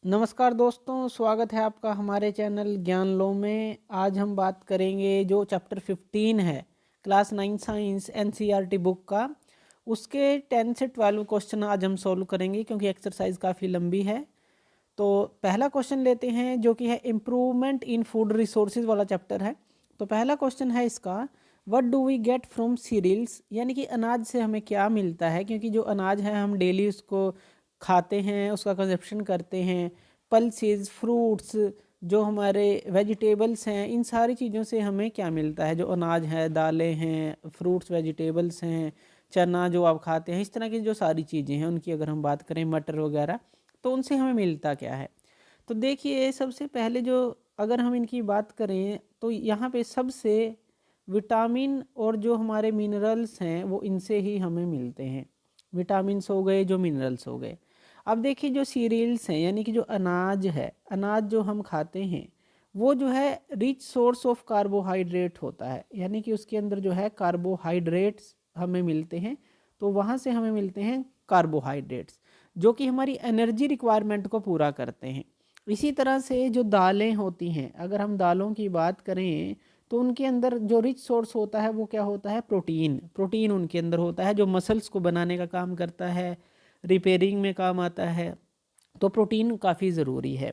नमस्कार दोस्तों, स्वागत है आपका हमारे चैनल ज्ञान लो में। आज हम बात करेंगे जो चैप्टर 15 है क्लास 9 साइंस एनसीईआरटी बुक का, उसके 10 से 12 क्वेश्चन आज हम सॉल्व करेंगे क्योंकि एक्सरसाइज काफ़ी लंबी है। तो पहला क्वेश्चन लेते हैं जो कि है इम्प्रूवमेंट इन फूड रिसोर्सेज वाला चैप्टर है। तो पहला क्वेश्चन है इसका, what do we get from cereals, यानी कि अनाज से हमें क्या मिलता है, क्योंकि जो अनाज है हम डेली उसको खाते हैं, उसका कंजप्शन करते हैं। पल्सेस, फ्रूट्स, जो हमारे वेजिटेबल्स हैं, इन सारी चीज़ों से हमें क्या मिलता है। जो अनाज है, दालें हैं, फ्रूट्स, वेजिटेबल्स हैं, चना जो आप खाते हैं, इस तरह की जो सारी चीज़ें हैं उनकी अगर हम बात करें, मटर वगैरह, तो उनसे हमें मिलता क्या है। तो देखिए, सबसे पहले जो अगर हम इनकी बात करें तो यहाँ पे सबसे विटामिन और जो हमारे मिनरल्स हैं वो इनसे ही हमें मिलते हैं। विटामिन्स हो गए, जो मिनरल्स हो गए। अब देखिए, जो सीरियल्स हैं यानी कि जो अनाज है, अनाज जो हम खाते हैं वो जो है रिच सोर्स ऑफ कार्बोहाइड्रेट होता है, यानी कि उसके अंदर जो है कार्बोहाइड्रेट्स हमें मिलते हैं। तो वहाँ से हमें मिलते हैं कार्बोहाइड्रेट्स जो कि हमारी एनर्जी रिक्वायरमेंट को पूरा करते हैं। इसी तरह से जो दालें होती हैं, अगर हम दालों की बात करें तो उनके अंदर जो रिच सोर्स होता है वो क्या होता है, प्रोटीन। प्रोटीन उनके अंदर होता है जो मसल्स को बनाने का काम करता है, रिपेयरिंग में काम आता है। तो प्रोटीन काफ़ी ज़रूरी है।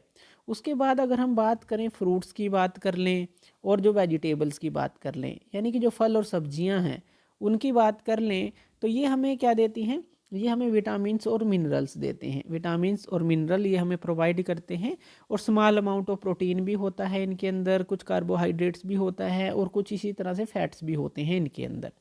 उसके बाद अगर हम बात करें, फ्रूट्स की बात कर लें और जो वेजिटेबल्स की बात कर लें, यानी कि जो फल और सब्जियां हैं उनकी बात कर लें, तो ये हमें क्या देती हैं, ये हमें विटामिन्स और मिनरल्स देते हैं। विटामिन्स और मिनरल ये हमें प्रोवाइड करते हैं। और स्मॉल अमाउंट ऑफ प्रोटीन भी होता है इनके अंदर, कुछ कार्बोहाइड्रेट्स भी होता है और कुछ इसी तरह से फैट्स भी होते हैं इनके अंदर।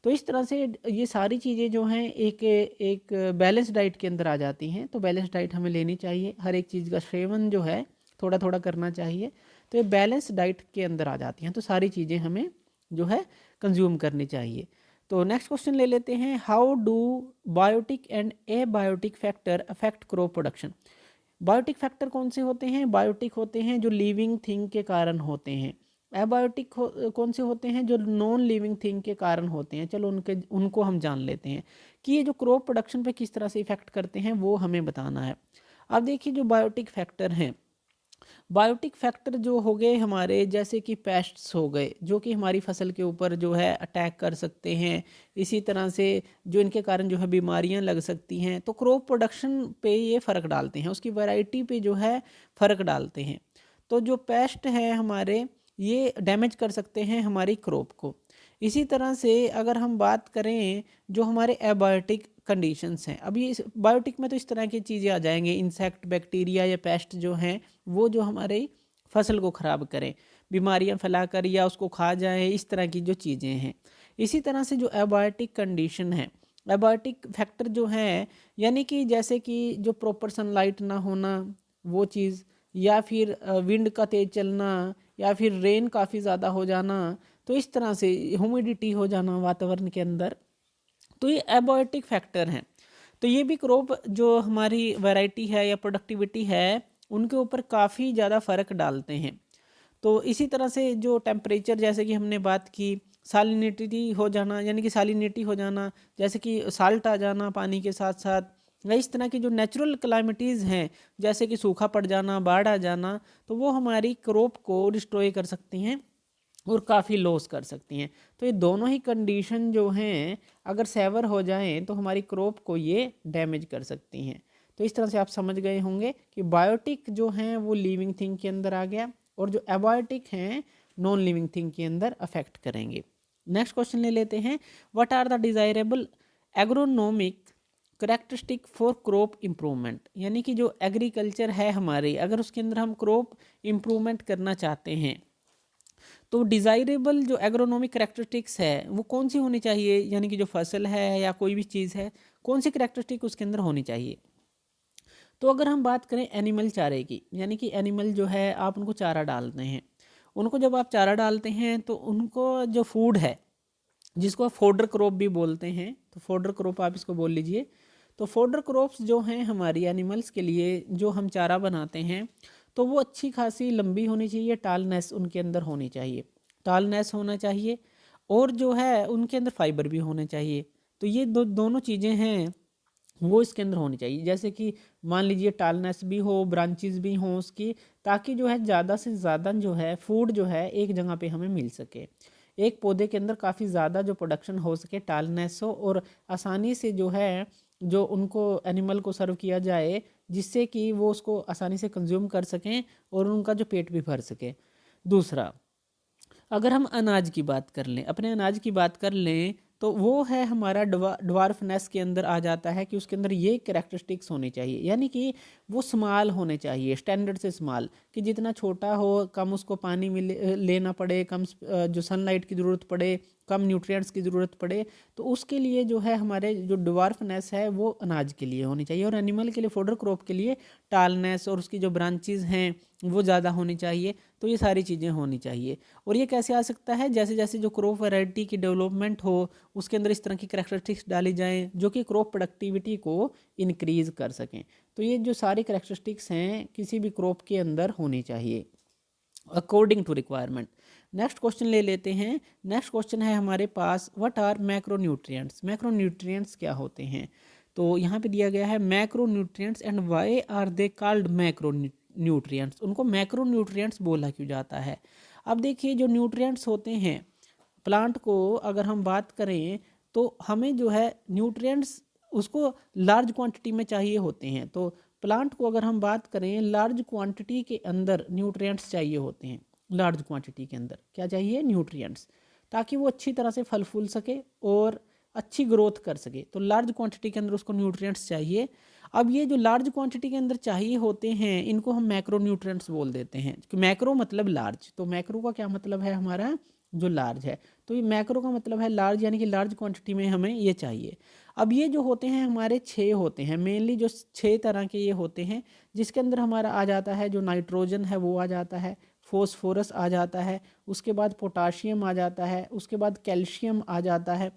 तो इस तरह से ये सारी चीज़ें जो हैं एक एक बैलेंस डाइट के अंदर आ जाती हैं। तो बैलेंस डाइट हमें लेनी चाहिए, हर एक चीज़ का सेवन जो है थोड़ा थोड़ा करना चाहिए। तो ये बैलेंस डाइट के अंदर आ जाती हैं, तो सारी चीज़ें हमें जो है कंज्यूम करनी चाहिए। तो नेक्स्ट क्वेश्चन ले लेते हैं, how do biotic and abiotic factor affect crop production. Biotic factor कौन से होते हैं, बायोटिक होते हैं जो लिविंग थिंग के कारण होते हैं। एबायोटिक कौन से होते हैं, जो नॉन लिविंग थिंग के कारण होते हैं। चलो उनको हम जान लेते हैं कि ये जो क्रॉप प्रोडक्शन पे किस तरह से इफेक्ट करते हैं, वो हमें बताना है। अब देखिए, जो बायोटिक फैक्टर हैं, बायोटिक फैक्टर जो हो गए हमारे, जैसे कि पेस्ट्स हो गए जो कि हमारी फसल के ऊपर जो है अटैक कर सकते हैं। इसी तरह से जो इनके कारण जो है बीमारियां लग सकती हैं। तो क्रॉप प्रोडक्शन पे ये फ़र्क डालते हैं, उसकी वैरायटी पे जो है फ़र्क डालते हैं। तो जो पेस्ट हैं हमारे, ये डैमेज कर सकते हैं हमारी क्रॉप को। इसी तरह से अगर हम बात करें जो हमारे एबायोटिक कंडीशंस हैं, अभी इस बायोटिक में तो इस तरह की चीज़ें आ जाएंगे, इंसेक्ट, बैक्टीरिया या पेस्ट जो हैं वो जो हमारे फसल को ख़राब करें, बीमारियां फैलाकर या उसको खा जाए, इस तरह की जो चीज़ें हैं। इसी तरह से जो एबायोटिक कंडीशन है, एबायोटिक फैक्टर जो है, यानी कि जैसे कि जो प्रॉपर सनलाइट ना होना, वो चीज़, या फिर विंड का तेज़ चलना, या फिर रेन काफ़ी ज़्यादा हो जाना, तो इस तरह से ह्यूमिडिटी हो जाना वातावरण के अंदर, तो ये एबायोटिक फैक्टर हैं। तो ये भी क्रॉप जो हमारी वैरायटी है या प्रोडक्टिविटी है उनके ऊपर काफ़ी ज़्यादा फ़र्क डालते हैं। तो इसी तरह से जो टेम्परेचर, जैसे कि हमने बात की, सालिनिटी हो जाना, यानी कि सालिनिटी हो जाना, जैसे कि साल्ट आ जाना पानी के साथ साथ, या इस तरह की जो नेचुरल क्लाइमिटीज़ हैं, जैसे कि सूखा पड़ जाना, बाढ़ आ जाना, तो वो हमारी क्रॉप को डिस्ट्रॉय कर सकती हैं और काफ़ी लॉस कर सकती हैं। तो ये दोनों ही कंडीशन जो हैं अगर सेवर हो जाएं तो हमारी क्रॉप को ये डैमेज कर सकती हैं। तो इस तरह से आप समझ गए होंगे कि बायोटिक जो हैं वो लिविंग थिंग के अंदर आ गया और जो एबायोटिक हैं नॉन लिविंग थिंग के अंदर अफेक्ट करेंगे। नेक्स्ट क्वेश्चन ले लेते हैं, what are the desirable agronomic characteristic for crop improvement, यानी कि जो एग्रीकल्चर है हमारी, अगर उसके अंदर हम क्रॉप इम्प्रूवमेंट करना चाहते हैं तो डिज़ायरेबल जो एग्रोनॉमिक करेक्टरिस्टिक्स है वो कौन सी होनी चाहिए, यानी कि जो फसल है या कोई भी चीज़ है, कौन सी करेक्टरिस्टिक उसके अंदर होनी चाहिए। तो अगर हम बात करें एनिमल चारे की, यानी कि एनिमल जो है आप उनको चारा डालते हैं, उनको जब आप चारा डालते हैं तो उनको जो फूड है, जिसको आप फोडर क्रॉप भी बोलते हैं, तो फोडर क्रॉप आप इसको बोल लीजिए। तो फोडर क्रॉप्स जो हैं हमारी एनिमल्स के लिए जो हम चारा बनाते हैं, तो वो अच्छी खासी लंबी होनी चाहिए, टालनेस उनके अंदर होनी चाहिए, टालनेस होना चाहिए। और जो है उनके अंदर फाइबर भी होने चाहिए। तो ये दोनों चीज़ें हैं वो इसके अंदर होनी चाहिए। जैसे कि मान लीजिए टालनेस भी हो, ब्रांचेस भी हों उसकी, ताकि जो है ज़्यादा से ज़्यादा जो है फूड जो है एक जगह पे हमें मिल सके, एक पौधे के अंदर काफ़ी ज़्यादा जो प्रोडक्शन हो सके, टालनेस हो और आसानी से जो है जो उनको एनिमल को सर्व किया जाए, जिससे कि वो उसको आसानी से कंज्यूम कर सकें और उनका जो पेट भी भर सके। दूसरा, अगर हम अनाज की बात कर लें, अपने अनाज की बात कर लें, तो वो है हमारा ड्वार्फनेस के अंदर आ जाता है कि उसके अंदर ये कैरेक्टरिस्टिक्स होनी चाहिए, यानी कि वो स्मॉल होने चाहिए, स्टैंडर्ड से स्मॉल, कि जितना छोटा हो, कम उसको पानी लेना पड़े, कम जो सनलाइट की ज़रूरत पड़े, कम न्यूट्रिएंट्स की ज़रूरत पड़े। तो उसके लिए जो है हमारे जो ड्वार्फनेस है वो अनाज के लिए होनी चाहिए, और एनिमल के लिए, फॉडर क्रॉप के लिए टालनेस और उसकी जो ब्रांचेज हैं वो ज़्यादा होनी चाहिए। तो ये सारी चीज़ें होनी चाहिए। और ये कैसे आ सकता है? जैसे जैसे जो क्रॉप वैरायटी की डेवलपमेंट हो, उसके अंदर इस तरह की करैक्टरिस्टिक्स डाली जाएं जो कि क्रॉप प्रोडक्टिविटी को इंक्रीज़ कर सकें। तो ये जो सारी करैक्टरिस्टिक्स हैं किसी भी क्रॉप के अंदर होनी चाहिए according to requirement. Next question ले लेते हैं। नेक्स्ट क्वेश्चन है हमारे पास, व्हाट आर मैक्रोन्यूट्रिएंट्स? मैक्रोन्यूट्रिएंट्स क्या होते हैं? तो यहाँ पे दिया गया है macronutrients and why are they called macronutrients. उनको मैक्रोन्यूट्रिएंट्स बोला क्यों जाता है? अब देखिए, जो न्यूट्रिएंट्स होते हैं प्लांट को, अगर हम बात करें तो हमें जो है न्यूट्रिएंट्स उसको लार्ज क्वांटिटी में चाहिए होते हैं। तो प्लांट को अगर हम बात करें, लार्ज क्वांटिटी के अंदर न्यूट्रिएंट्स चाहिए होते हैं। लार्ज क्वांटिटी के अंदर क्या चाहिए? न्यूट्रिएंट्स, ताकि वो अच्छी तरह से फल फूल सके और अच्छी ग्रोथ कर सके। तो लार्ज क्वांटिटी के अंदर उसको न्यूट्रिएंट्स चाहिए। अब ये जो लार्ज क्वांटिटी के अंदर चाहिए होते हैं, इनको हम मैक्रो न्यूट्रिएंट्स बोल देते हैं। मैक्रो मतलब लार्ज, तो मैक्रो का क्या मतलब है? हमारा जो लार्ज है। तो ये मैक्रो का मतलब है लार्ज, यानी कि लार्ज क्वांटिटी में हमें ये चाहिए। अब ये जो होते हैं हमारे 6 होते हैं मेनली, जो 6 तरह के ये होते हैं, जिसके अंदर हमारा आ जाता है जो नाइट्रोजन है वो आ जाता है, फॉस्फोरस आ जाता है, उसके बाद पोटाशियम आ जाता है, उसके बाद कैल्शियम आ जाता है,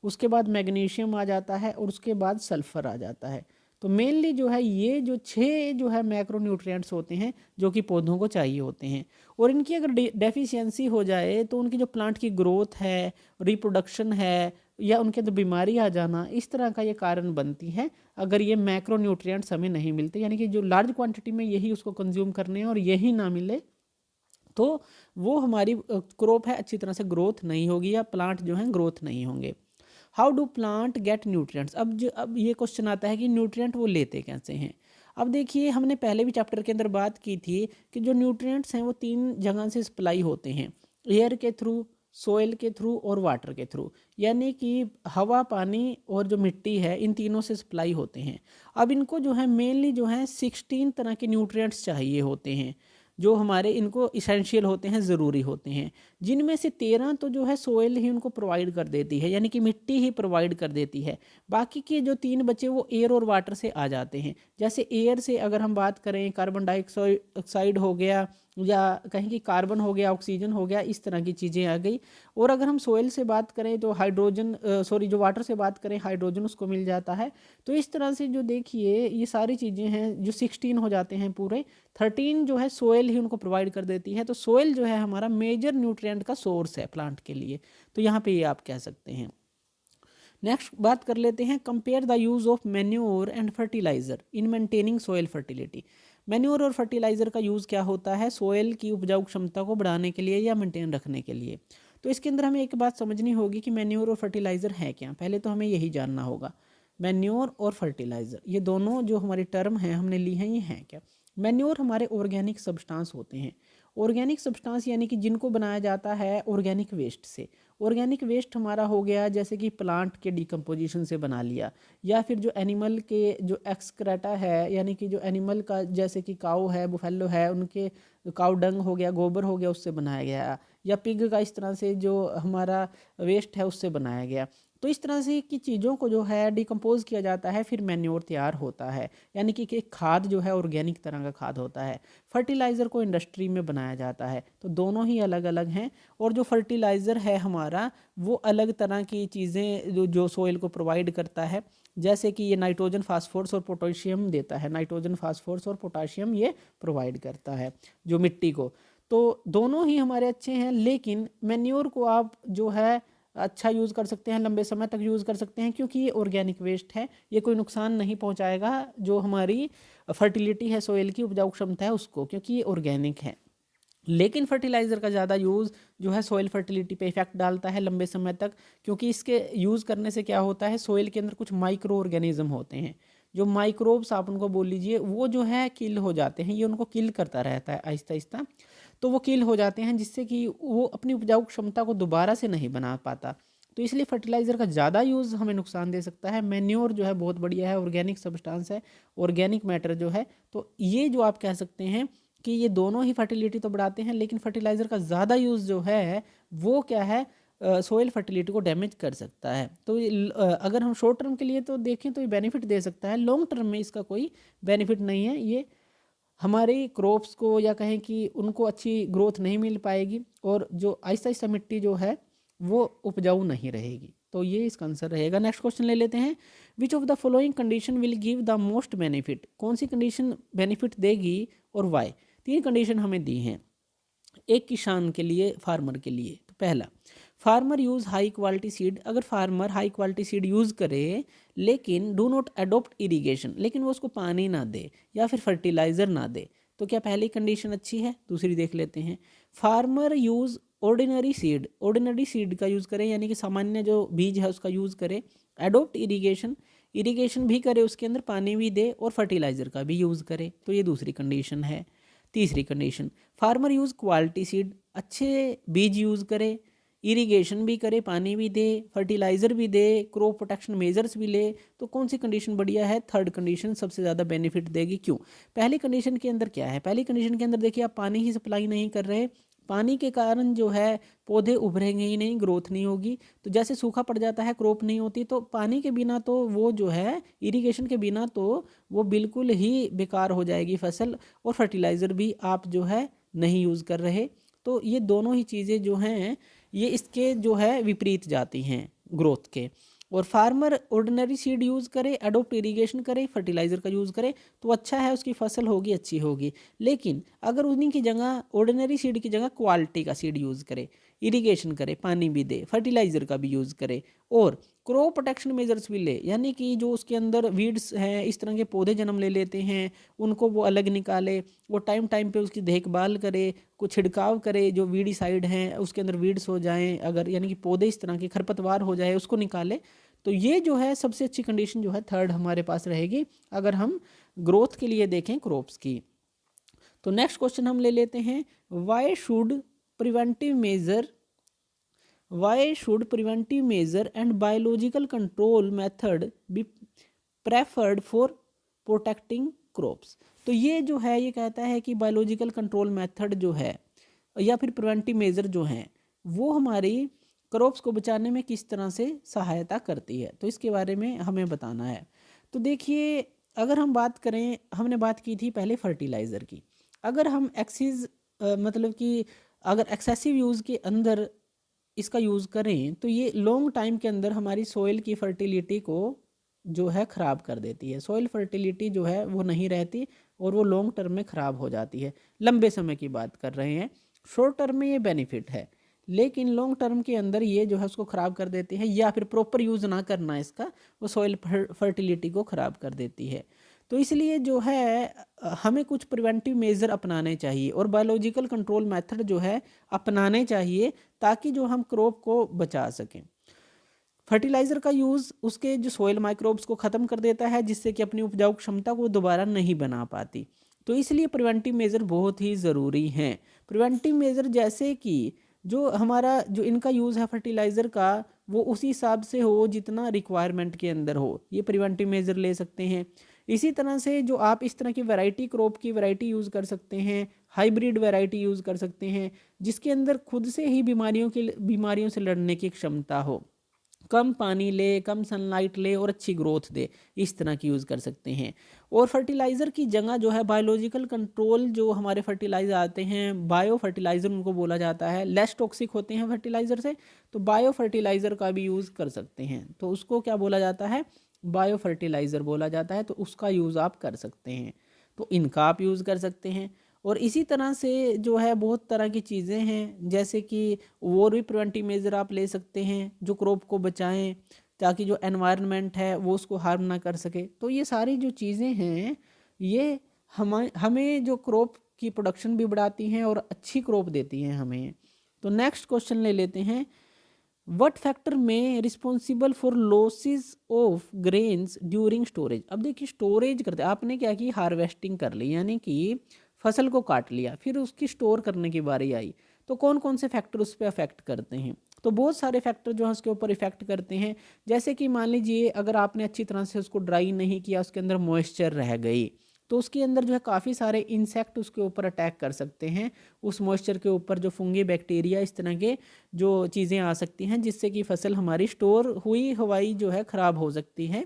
उसके बाद मैग्नीशियम आ जाता है, और उसके बाद सल्फ़र आ जाता है। तो मेनली जो है ये जो 6 जो है मैक्रोन्यूट्रिएंट्स होते हैं जो कि पौधों को चाहिए होते हैं। और इनकी अगर डेफिशिएंसी हो जाए तो उनकी जो प्लांट की ग्रोथ है, रिप्रोडक्शन है, या उनके अंदर बीमारी आ जाना, इस तरह का ये कारण बनती है अगर ये मैक्रोन्यूट्रिएंट्स हमें नहीं मिलते। यानी कि जो लार्ज क्वांटिटी में यही उसको कंज्यूम करने हैं और यही ना मिले, तो वो हमारी क्रॉप है अच्छी तरह से ग्रोथ नहीं होगी, या प्लांट जो है ग्रोथ नहीं होंगे। How do plant get nutrients? अब ये क्वेश्चन आता है कि न्यूट्रिएंट वो लेते कैसे हैं। अब देखिए, हमने पहले भी चैप्टर के अंदर बात की थी कि जो न्यूट्रिएंट्स हैं वो 3 जगह से सप्लाई होते हैं, एयर के थ्रू, सोइल के थ्रू और वाटर के थ्रू। यानी कि हवा, पानी और जो मिट्टी है, इन तीनों से सप्लाई होते हैं। अब इनको जो है मेनली जो है 16 तरह के न्यूट्रिएंट्स चाहिए होते हैं, जो हमारे इनको इसेंशियल होते हैं, ज़रूरी होते हैं, जिनमें से 13 तो जो है सोइल ही उनको प्रोवाइड कर देती है, यानी कि मिट्टी ही प्रोवाइड कर देती है। बाकी के जो 3 बचे वो एयर और वाटर से आ जाते हैं। जैसे एयर से अगर हम बात करें, कार्बन डाइऑक्साइड हो गया, या कहीं की कार्बन हो गया, ऑक्सीजन हो गया, इस तरह की चीज़ें आ गई। और अगर हम सोइल से बात करें तो हाइड्रोजन, जो वाटर से बात करें, हाइड्रोजन उसको मिल जाता है। तो इस तरह से जो देखिए ये सारी चीज़ें हैं जो 16 हो जाते हैं पूरे, 13 जो है सोइल ही उनको प्रोवाइड कर देती है। तो सोइल जो है हमारा मेजर न्यूट्रिएंट का सोर्स है प्लांट के लिए। तो यहाँ पे ये आप कह सकते हैं। नेक्स्ट बात कर लेते हैं, compare the use of manure and fertiliser in maintaining soil fertility. Manure और फर्टिलाइज़र का यूज़ क्या होता है सोइल की उपजाऊ क्षमता को बढ़ाने के लिए या मेंटेन रखने के लिए। तो इसके अंदर हमें एक बात समझनी होगी कि मैन्योर और फर्टिलाइज़र है क्या। पहले तो हमें यही जानना होगा, मैन्योर और फर्टिलाइज़र ये दोनों जो हमारी टर्म हैं हमने ली हैं, ये हैं क्या। मैन्योर हमारे ऑर्गेनिक सब्सटेंस होते हैं। ऑर्गेनिक सब्सटेंस यानी कि जिनको बनाया जाता है ऑर्गेनिक वेस्ट से। ऑर्गेनिक वेस्ट हमारा हो गया जैसे कि प्लांट के डिकम्पोजिशन से बना लिया, या फिर जो एनिमल के जो एक्सक्रेटा है, यानी कि जो एनिमल का जैसे कि काऊ है, बुफेलो है, उनके काऊ डंग हो गया, गोबर हो गया, उससे बनाया गया, या पिग का इस तरह से जो हमारा वेस्ट है उससे बनाया गया। तो इस तरह से की चीज़ों को जो है डिकम्पोज किया जाता है, फिर मैन्योर तैयार होता है, यानी कि एक खाद जो है ऑर्गेनिक तरह का खाद होता है। फर्टिलाइज़र को इंडस्ट्री में बनाया जाता है। तो दोनों ही अलग अलग हैं। और जो फर्टिलाइज़र है हमारा वो अलग तरह की चीज़ें जो सोइल को प्रोवाइड करता है, जैसे कि ये नाइट्रोजन, फास्फोरस और पोटेशियम देता है। नाइट्रोजन, फास्फोरस और पोटाशियम ये प्रोवाइड करता है जो मिट्टी को। तो दोनों ही हमारे अच्छे हैं, लेकिन मैन्योर को आप जो है अच्छा यूज़ कर सकते हैं, लंबे समय तक यूज़ कर सकते हैं, क्योंकि ये ऑर्गेनिक वेस्ट है, ये कोई नुकसान नहीं पहुंचाएगा जो हमारी फर्टिलिटी है, सोइल की उपजाऊ क्षमता है उसको, क्योंकि ये ऑर्गेनिक है। लेकिन फर्टिलाइज़र का ज़्यादा यूज़ जो है सोइल फर्टिलिटी पे इफेक्ट डालता है लंबे समय तक, क्योंकि इसके यूज़ करने से क्या होता है, सोइल के अंदर कुछ माइक्रो ऑर्गेनिज्म होते हैं, जो माइक्रोब्स आप उनको बोल लीजिए, वो जो है किल हो जाते हैं, ये उनको किल करता रहता है आहिस्ता आहिस्ता, तो वो किल हो जाते हैं, जिससे कि वो अपनी उपजाऊ क्षमता को दोबारा से नहीं बना पाता। तो इसलिए फर्टिलाइज़र का ज़्यादा यूज़ हमें नुकसान दे सकता है। मैन्योर जो है बहुत बढ़िया है, ऑर्गेनिक सब्सटेंस है, ऑर्गेनिक मैटर जो है, तो ये जो आप कह सकते हैं कि ये दोनों ही फर्टिलिटी तो बढ़ाते हैं, लेकिन फर्टिलाइज़र का ज़्यादा यूज़ जो है वो क्या है, सोइल फर्टिलिटी को डैमेज कर सकता है। तो अगर हम शॉर्ट टर्म के लिए तो देखें तो ये बेनिफिट दे सकता है, लॉन्ग टर्म में इसका कोई बेनिफिट नहीं है। ये हमारी क्रॉप्स को या कहें कि उनको अच्छी ग्रोथ नहीं मिल पाएगी, और जो आहिस्ता आहिस्ता मिट्टी जो है वो उपजाऊ नहीं रहेगी। तो ये इसका आंसर रहेगा। नेक्स्ट क्वेश्चन ले लेते हैं। Which of the following condition will give the most benefit, कौन सी कंडीशन बेनिफिट देगी और वाई। 3 कंडीशन हमें दी हैं एक किसान के लिए, फार्मर के लिए। तो पहला, farmer use high quality seed, अगर farmer high quality seed use करे लेकिन डू नॉट अडोप्ट इरीगेशन, लेकिन वो उसको पानी ना दे या फिर फर्टिलाइज़र ना दे, तो क्या पहली कंडीशन अच्छी है। दूसरी देख लेते हैं, farmer use ordinary seed, ordinary seed का यूज़ करें, यानी कि सामान्य जो बीज है उसका यूज़ करे, अडोप्ट इरीगेशन, इरीगेशन भी करे, उसके अंदर पानी भी दे और फर्टिलाइज़र का भी यूज़ करे, तो ये दूसरी कंडीशन है। तीसरी condition, farmer use quality seed, अच्छे बीज यूज़ करे, इरिगेशन भी करे, पानी भी दे, फर्टिलाइज़र भी दे, क्रॉप प्रोटेक्शन मेजर्स भी ले, तो कौन सी कंडीशन बढ़िया है। थर्ड कंडीशन सबसे ज़्यादा बेनिफिट देगी। क्यों। पहली कंडीशन के अंदर क्या है, पहली कंडीशन के अंदर देखिए आप पानी ही सप्लाई नहीं कर रहे, पानी के कारण जो है पौधे उभरेंगे ही नहीं, ग्रोथ नहीं होगी। तो जैसे सूखा पड़ जाता है, क्रॉप नहीं होती, तो पानी के बिना तो वो जो है, इरिगेशन के बिना तो वो बिल्कुल ही बेकार हो जाएगी फसल, और फर्टिलाइज़र भी आप जो है नहीं यूज़ कर रहे। तो ये दोनों ही चीज़ें जो हैं ये इसके जो है विपरीत जाती हैं ग्रोथ के। और फार्मर ऑर्डिनरी सीड यूज़ करे, अडोप्ट इरिगेशन करे, फर्टिलाइज़र का यूज़ करे, तो अच्छा है, उसकी फसल होगी, अच्छी होगी। लेकिन अगर उन्हीं की जगह, ऑर्डिनरी सीड की जगह क्वालिटी का सीड यूज़ करे, इरिगेशन करे, पानी भी दे, फर्टिलाइज़र का भी यूज़ करे, और क्रॉप प्रोटेक्शन मेजर्स भी ले, यानी कि जो उसके अंदर वीड्स हैं, इस तरह के पौधे जन्म ले लेते हैं, उनको वो अलग निकाले, वो टाइम टाइम पे उसकी देखभाल करे, कुछ छिड़काव करे, जो वीडीसाइड हैं उसके अंदर वीड्स हो जाएं अगर, यानी कि पौधे इस तरह के खरपतवार हो जाए उसको निकाले, तो ये जो है सबसे अच्छी कंडीशन जो है थर्ड हमारे पास रहेगी अगर हम ग्रोथ के लिए देखें क्रॉप्स की। तो नेक्स्ट क्वेश्चन हम ले लेते हैं, why should preventive measure, why should preventive measure and biological control method be preferred for protecting crops. तो ये जो है ये कहता है कि बायोलॉजिकल कंट्रोल मेथड जो है या फिर प्रिवेंटिव मेजर जो हैं वो हमारी क्रॉप्स को बचाने में किस तरह से सहायता करती है, तो इसके बारे में हमें बताना है। तो देखिए, अगर हम बात करें, हमने बात की थी पहले फर्टिलाइज़र की, अगर हम मतलब कि अगर एक्सेसिव यूज़ के अंदर इसका यूज़ करें तो ये लॉन्ग टाइम के अंदर हमारी सॉइल की फर्टिलिटी को जो है ख़राब कर देती है, सॉइल फर्टिलिटी जो है वो नहीं रहती और वो लॉन्ग टर्म में ख़राब हो जाती है। लंबे समय की बात कर रहे हैं, शॉर्ट टर्म में ये बेनिफिट है, लेकिन लॉन्ग टर्म के अंदर ये जो है उसको ख़राब कर देती है, या फिर प्रॉपर यूज़ ना करना इसका, वो सॉइल फर्टिलिटी को ख़राब कर देती है। तो इसलिए जो है हमें कुछ प्रिवेंटिव मेजर अपनाने चाहिए और बायोलॉजिकल कंट्रोल मेथड जो है अपनाने चाहिए, ताकि जो हम क्रॉप को बचा सकें। फर्टिलाइज़र का यूज़ उसके जो सोइल माइक्रोब्स को ख़त्म कर देता है, जिससे कि अपनी उपजाऊ क्षमता को दोबारा नहीं बना पाती। तो इसलिए प्रिवेंटिव मेजर बहुत ही ज़रूरी हैं। प्रिवेंटिव मेजर जैसे कि जो हमारा जो इनका यूज़ है फर्टिलाइज़र का, वो उसी हिसाब से हो जितना रिक्वायरमेंट के अंदर हो, ये प्रिवेंटिव मेजर ले सकते हैं। इसी तरह से जो आप इस तरह की वैरायटी, क्रॉप की वैरायटी यूज़ कर सकते हैं, हाइब्रिड वैरायटी यूज़ कर सकते हैं, जिसके अंदर खुद से ही बीमारियों से लड़ने की क्षमता हो, कम पानी ले, कम सनलाइट ले और अच्छी ग्रोथ दे, इस तरह की यूज़ कर सकते हैं। और फर्टिलाइज़र की जगह जो है बायोलॉजिकल कंट्रोल, जो हमारे फर्टिलाइज़र आते हैं, बायो फर्टिलाइज़र उनको बोला जाता है, लेस टॉक्सिक होते हैं फर्टिलाइज़र से, तो बायो फर्टिलाइज़र का भी यूज़ कर सकते हैं। तो उसको क्या बोला जाता है, बायो फर्टिलाइज़र बोला जाता है, तो उसका यूज़ आप कर सकते हैं। तो इनका आप यूज़ कर सकते हैं। और इसी तरह से जो है बहुत तरह की चीज़ें हैं, जैसे कि और भी प्रिवेंटिव मेजर आप ले सकते हैं जो क्रॉप को बचाएं, ताकि जो एनवायरनमेंट है वो उसको हार्म ना कर सके। तो ये सारी जो चीज़ें हैं ये हमें जो क्रॉप की प्रोडक्शन भी बढ़ाती हैं और अच्छी क्रॉप देती हैं हमें। तो नेक्स्ट क्वेश्चन ले लेते हैं, व्हाट फैक्टर में responsible for losses of grains during storage. अब देखिए स्टोरेज करते आपने क्या की, हार्वेस्टिंग कर ली, यानी कि फसल को काट लिया, फिर उसकी स्टोर करने की बारी आई, तो कौन कौन से फैक्टर उस पर अफेक्ट करते हैं। तो बहुत सारे फैक्टर जो है उसके ऊपर इफेक्ट करते हैं। जैसे कि मान लीजिए अगर आपने अच्छी तरह से उसको ड्राई नहीं किया, उसके अंदर मॉइस्चर रह गई, तो उसके अंदर जो है काफ़ी सारे इंसेक्ट उसके ऊपर अटैक कर सकते हैं। उस मॉइस्चर के ऊपर जो फंगी बैक्टीरिया इस तरह के जो चीज़ें आ सकती हैं, जिससे कि फसल हमारी स्टोर हुई हवाई जो है ख़राब हो सकती है।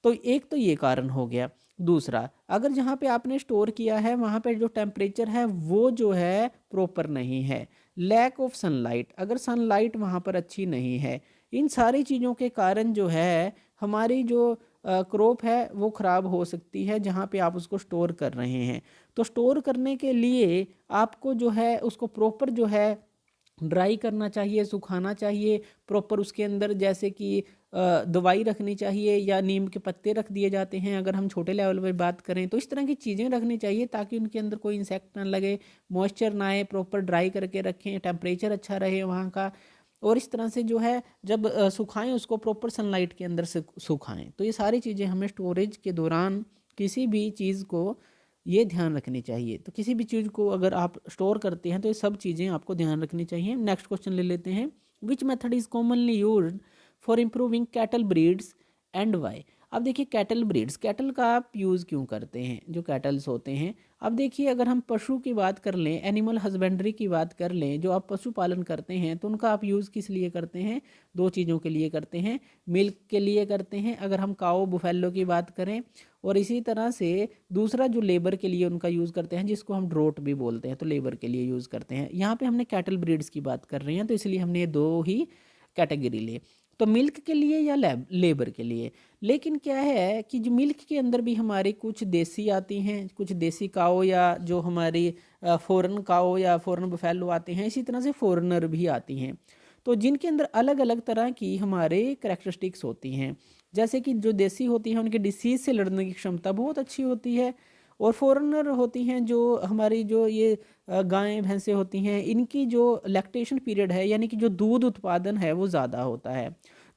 तो एक तो ये कारण हो गया। दूसरा, अगर जहाँ पे आपने स्टोर किया है वहाँ पे जो टेम्परेचर है वो जो है प्रॉपर नहीं है, लैक ऑफ सनलाइट, अगर सनलाइट वहाँ पर अच्छी नहीं है, इन सारी चीज़ों के कारण जो है हमारी जो क्रॉप है वो ख़राब हो सकती है जहाँ पे आप उसको स्टोर कर रहे हैं। तो स्टोर करने के लिए आपको जो है उसको प्रॉपर जो है ड्राई करना चाहिए, सुखाना चाहिए प्रॉपर, उसके अंदर जैसे कि दवाई रखनी चाहिए या नीम के पत्ते रख दिए जाते हैं अगर हम छोटे लेवल पर बात करें, तो इस तरह की चीज़ें रखनी चाहिए ताकि उनके अंदर कोई इंसेक्ट ना लगे, मॉइस्चर ना आए, प्रॉपर ड्राई करके रखें, टेम्परेचर अच्छा रहे वहाँ का। और इस तरह से जो है जब सुखाएं उसको प्रॉपर सनलाइट के अंदर से सुखाएं। तो ये सारी चीज़ें हमें स्टोरेज के दौरान किसी भी चीज़ को ये ध्यान रखनी चाहिए। तो किसी भी चीज़ को अगर आप स्टोर करते हैं तो ये सब चीज़ें आपको ध्यान रखनी चाहिए। नेक्स्ट क्वेश्चन ले लेते हैं, which method is commonly used for improving cattle breeds and why. अब देखिए कैटल ब्रीड्स, कैटल का आप यूज़ क्यों करते हैं, जो कैटल्स होते हैं। अब देखिए अगर हम पशु की बात कर लें, एनिमल हस्बेंड्री की बात कर लें, जो आप पशुपालन करते हैं तो उनका आप यूज़ किस लिए करते हैं, दो चीज़ों के लिए करते हैं, मिल्क के लिए करते हैं अगर हम काओ बुफेलो की बात करें, और इसी तरह से दूसरा जो लेबर के लिए उनका यूज़ करते हैं जिसको हम ड्रोट भी बोलते हैं, तो लेबर के लिए यूज़ करते हैं। यहाँ पे हमने कैटल ब्रीड्स की बात कर रहे हैं तो इसलिए हमने ये दो ही कैटेगरी लिए, तो मिल्क के लिए या लेबर के लिए। लेकिन क्या है कि जो मिल्क के अंदर भी हमारी कुछ देसी आती हैं, कुछ देसी काओ या जो हमारी फॉरेन काओ या फॉरेन बफेलो आते हैं, इसी तरह से फॉरेनर भी आती हैं, तो जिनके अंदर अलग अलग तरह की हमारे करैक्टरिस्टिक्स होती हैं। जैसे कि जो देसी होती हैं उनकी डिसीज़ से लड़ने की क्षमता बहुत अच्छी होती है, और फॉरेनर होती हैं जो हमारी जो ये गायें भैंसें होती हैं, इनकी जो लैक्टेशन पीरियड है यानी कि जो दूध उत्पादन है वो ज़्यादा होता है।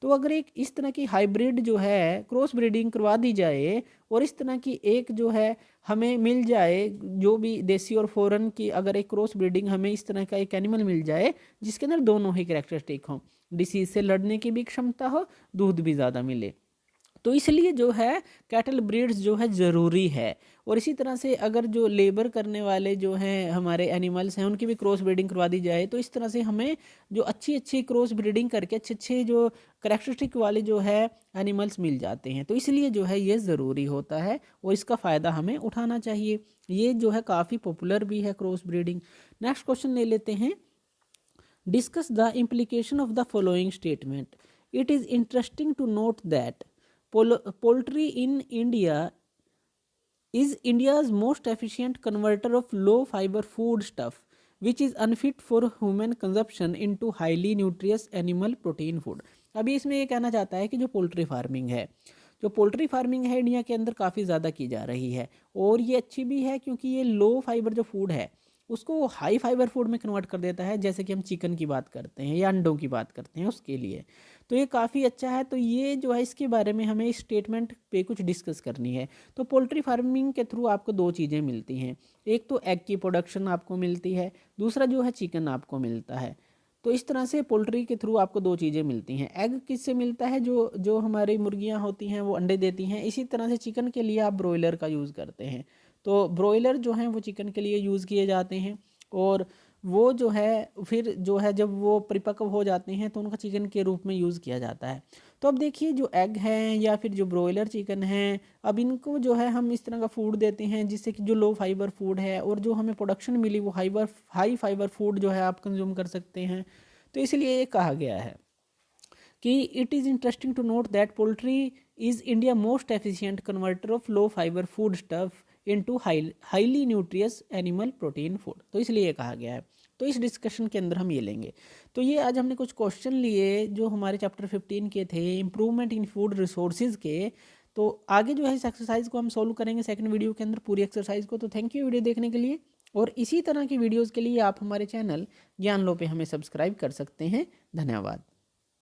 तो अगर एक इस तरह की हाइब्रिड जो है क्रॉस ब्रीडिंग करवा दी जाए और इस तरह की एक जो है हमें मिल जाए, जो भी देसी और फॉरेन की अगर एक क्रॉस ब्रीडिंग हमें इस तरह का एक एनिमल मिल जाए जिसके अंदर दोनों ही कैरेक्टरिस्टिक हों, डिसीज से लड़ने की भी क्षमता हो, दूध भी ज़्यादा मिले, तो इसलिए जो है कैटल ब्रीड्स जो है ज़रूरी है। और इसी तरह से अगर जो लेबर करने वाले जो हैं हमारे एनिमल्स हैं उनकी भी क्रॉस ब्रीडिंग करवा दी जाए, तो इस तरह से हमें जो अच्छी अच्छी क्रॉस ब्रीडिंग करके अच्छे अच्छे जो करेक्टरिस्टिक वाले जो है एनिमल्स मिल जाते हैं। तो इसलिए जो है ये ज़रूरी होता है और इसका फ़ायदा हमें उठाना चाहिए। ये जो है काफ़ी पॉपुलर भी है क्रॉस ब्रीडिंग। नेक्स्ट क्वेश्चन ले लेते हैं, discuss the implication of the following statement. It is interesting to note that poultry in India is India's most efficient converter of low fiber food stuff which is unfit for human consumption into highly nutritious animal protein food। अभी इसमें ये कहना चाहता है कि जो poultry farming है, जो पोल्ट्री फार्मिंग है इंडिया के अंदर काफ़ी ज़्यादा की जा रही है, और ये अच्छी भी है क्योंकि ये लो फाइबर जो फूड है उसको हाई फाइबर फूड में कन्वर्ट कर देता है, जैसे कि हम चिकन की बात करते हैं या अंडों की बात करते हैं उसके लिए। तो ये काफ़ी अच्छा है। तो ये जो है इसके बारे में हमें इस स्टेटमेंट पे कुछ डिस्कस करनी है। तो पोल्ट्री फार्मिंग के थ्रू आपको दो चीज़ें मिलती हैं, एक तो एग की प्रोडक्शन आपको मिलती है, दूसरा जो है चिकन आपको मिलता है। तो इस तरह से पोल्ट्री के थ्रू आपको दो चीज़ें मिलती हैं। एग किससे मिलता है, जो जो हमारी मुर्गियां होती हैं वो अंडे देती हैं। इसी तरह से चिकन के लिए आप ब्रॉयलर का यूज़ करते हैं, तो ब्रॉयलर जो हैं वो चिकन के लिए यूज़ किए जाते हैं, और वो जो है फिर जो है जब वो परिपक्व हो जाते हैं तो उनका चिकन के रूप में यूज़ किया जाता है। तो अब देखिए जो एग हैं या फिर जो ब्रॉयलर चिकन हैं, अब इनको जो है हम इस तरह का फूड देते हैं जिससे कि जो लो फाइबर फूड है और जो हमें प्रोडक्शन मिली वो हाई फाइबर फूड जो है आप कंज्यूम कर सकते हैं। तो इसलिए ये कहा गया है कि it is interesting to note that poultry is India most efficient converter of low fibre food stuff into highly nutritious animal protein food, तो इसलिए कहा गया है। तो इस डिस्कशन के अंदर हम ये लेंगे। तो ये आज हमने कुछ क्वेश्चन लिए जो हमारे चैप्टर 15 के थे, इम्प्रूवमेंट इन फूड रिसोर्सेज के। तो आगे जो है इस एक्सरसाइज को हम सोल्व करेंगे सेकंड वीडियो के अंदर, पूरी एक्सरसाइज को। तो थैंक यू वीडियो देखने के लिए, और इसी तरह की वीडियोज़ के लिए आप हमारे चैनल ज्ञान लो पे हमें सब्सक्राइब कर सकते हैं। धन्यवाद।